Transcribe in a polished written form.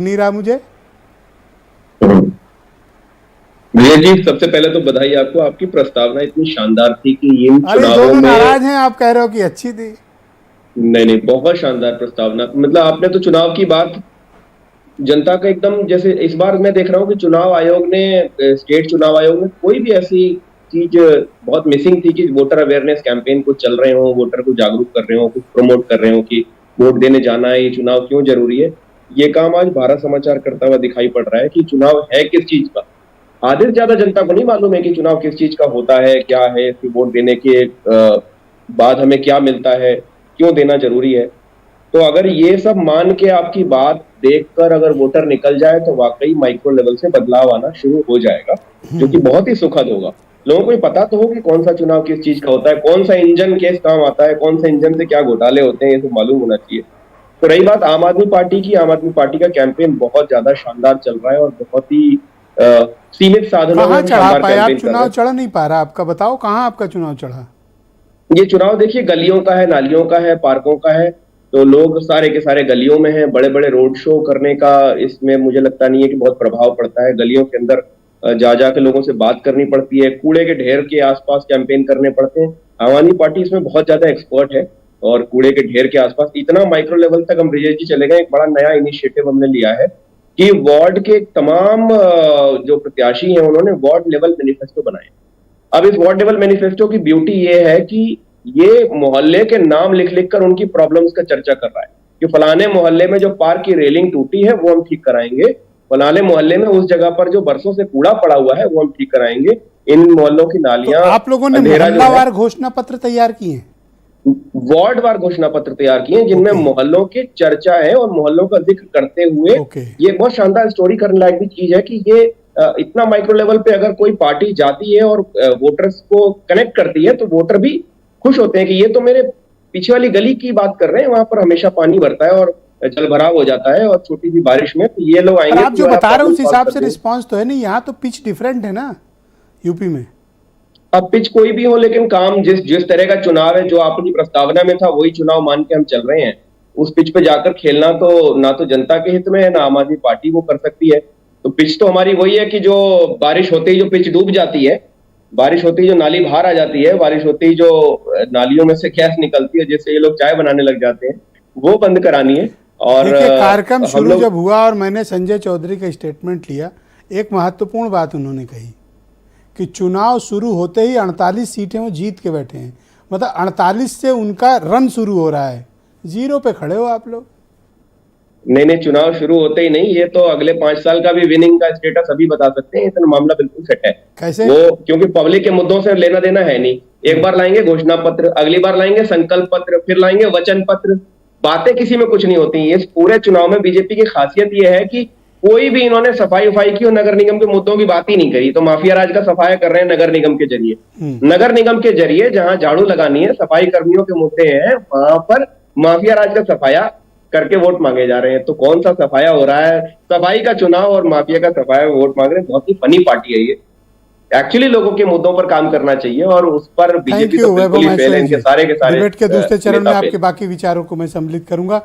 नहीं रहा मुझे। भैया जी, सबसे पहले तो बधाई आपको। आपकी प्रस्तावना इतनी शानदार थी कि इन अरे चुनावों दोनों में। नाराज हैं, आप कह रहे हो कि अच्छी थी। नहीं नहीं, बहुत शानदार प्रस्तावना। मतलब आपने तो चुनाव की बात जनता का एकदम, जैसे इस बार मैं देख रहा हूँ कि चुनाव आयोग ने, स्टेट चुनाव आयोग ने कोई भी ऐसी चीज बहुत मिसिंग थी कि वोटर अवेयरनेस कैंपेन कुछ चल रहे हो, वोटर को जागरूक कर रहे हो, कुछ प्रमोट कर रहे हो कि वोट देने जाना है, ये चुनाव क्यों जरूरी है। ये काम आज भारत समाचार करता हुआ दिखाई पड़ रहा है कि चुनाव है किस चीज का। आधे से ज्यादा जनता को नहीं मालूम है कि चुनाव किस चीज का होता है, क्या है, फिर वोट देने के बाद हमें क्या मिलता है, क्यों देना जरूरी है। तो अगर ये सब मान के आपकी बात देखकर अगर वोटर निकल जाए तो वाकई माइक्रो लेवल से बदलाव आना शुरू हो जाएगा, जो कि बहुत ही सुखद होगा। लोगों को पता तो हो कि कौन सा चुनाव किस चीज का होता है, कौन सा इंजन किस काम आता है, कौन सा इंजन से क्या घोटाले होते हैं, ये सब मालूम होना चाहिए। तो रही बात आम आदमी पार्टी की, आम आदमी पार्टी का कैंपेन बहुत ज्यादा शानदार चल रहा है और बहुत ही सीमित साधनों में कहाँ हम चढ़ा शानदार पाए आप? कैंपेन कर रहे चुनाव हैं। चढ़ नहीं पा रहा आपका, बताओ कहाँ आपका चुनाव चढ़ा? ये चुनाव देखिए गलियों का है, नालियों का है, पार्कों का है। तो लोग सारे के सारे गलियों में हैं। बड़े बड़े रोड शो करने का इसमें मुझे लगता नहीं है कि बहुत प्रभाव पड़ता है। गलियों के अंदर जा जाके लोगों से बात करनी पड़ती है, कूड़े के ढेर के आसपास कैंपेन करने पड़ते हैं। आम आदमी पार्टी इसमें बहुत ज्यादा एक्सपर्ट है। और कूड़े के ढेर के आसपास इतना माइक्रो लेवल तक हम ब्रिजेश जी चले गए। एक बड़ा नया इनिशिएटिव हमने लिया है कि वार्ड के तमाम जो प्रत्याशी हैं उन्होंने वार्ड लेवल मैनिफेस्टो बनाए। अब इस वार्ड लेवल मैनिफेस्टो की ब्यूटी ये है कि ये मोहल्ले के नाम लिख लिख कर उनकी प्रॉब्लम्स का चर्चा कर रहा है कि फलाने मोहल्ले में जो पार्क की रेलिंग टूटी है वो हम ठीक कराएंगे, फलाने मोहल्ले में उस जगह पर जो बरसों से कूड़ा पड़ा हुआ है वो हम ठीक कराएंगे, इन मोहल्लों की तो नालियां, आप लोगों ने अंधेरा जो है। मोहल्लावार घोषणा पत्र तैयार किए हैं? वार्ड वार घोषणा पत्र तैयार किए जिनमें ओके मोहल्लों की चर्चा है और मोहल्लों का जिक्र करते हुए ओके। ये बहुत शानदार स्टोरी करने लायक भी चीज है कि ये इतना माइक्रो लेवल पे अगर कोई पार्टी जाती है और वोटर्स को कनेक्ट करती है तो वोटर भी खुश होते हैं कि ये तो मेरे पीछे वाली गली की बात कर रहे हैं, वहां पर हमेशा पानी भरता है और जल भराव हो जाता है और छोटी सी बारिश में तो ये लोग पर आएंगे आप तो जो जो है बता रहे हो प्रॉब्लम उस सॉल्व हिसाब कर से देंगे। रिस्पांस तो है नहीं, यहाँ तो पिच डिफरेंट है ना यूपी में। अब पिच कोई भी हो लेकिन काम जिस जिस तरह का चुनाव है, जो अपनी प्रस्तावना में था वही चुनाव मान के हम चल रहे हैं। उस पिच पे जाकर खेलना तो ना तो जनता के हित में है, ना आम आदमी पार्टी वो कर सकती है। तो पिच तो हमारी वही है कि जो बारिश होते ही जो पिच डूब जाती है, बारिश होती ही जो नाली बाहर आ जाती है, बारिश होती ही जो नालियों में से गैस निकलती है जिससे ये लोग चाय बनाने लग जाते हैं, वो बंद करानी है। और देखिए, कार्यक्रम हम शुरू जब लोग। हुआ और मैंने संजय चौधरी का स्टेटमेंट लिया, एक महत्वपूर्ण बात उन्होंने कही कि चुनाव शुरू होते ही 48 सीटें वो जीत के बैठे हैं। मतलब 48 से उनका रन शुरू हो रहा है, जीरो पे खड़े हो आप लोग। नहीं नहीं, चुनाव शुरू होते ही नहीं, ये तो अगले 5 साल का भी विनिंग का स्टेटस अभी बता सकते हैं। इतना मामला बिल्कुल सेट है। कैसे? वो क्योंकि पब्लिक के मुद्दों से लेना देना है नहीं। एक बार लाएंगे घोषणा पत्र, अगली बार लाएंगे संकल्प पत्र, फिर लाएंगे वचन पत्र। बातें किसी में कुछ नहीं होती। इस पूरे चुनाव में बीजेपी की खासियत यह है कि कोई भी इन्होंने सफाई उफाई की और नगर निगम के मुद्दों की बात ही नहीं करी। तो माफिया राज का सफाया कर रहे हैं नगर निगम के जरिए। नगर निगम के जरिए जहां झाड़ू लगानी है, सफाई कर्मियों के मुद्दे हैं, वहां पर माफिया राज का सफाया करके वोट मांगे जा रहे हैं। तो कौन सा सफाया हो रहा है? सफाई का चुनाव और माफिया का सफाया वोट मांग रहे हैं। बहुत ही फनी पार्टी है ये। एक्चुअली लोगों के मुद्दों पर काम करना चाहिए और उस पर थैंक बीजेपी यू तो बिल्कुल वैभव ही फेल है। महेश्वरी इनके जी। सारे के सारे डिबेट के दूसरे चरण में नेता आपके फेल। बाकी विचारों को मैं सम्मिलित करूंगा।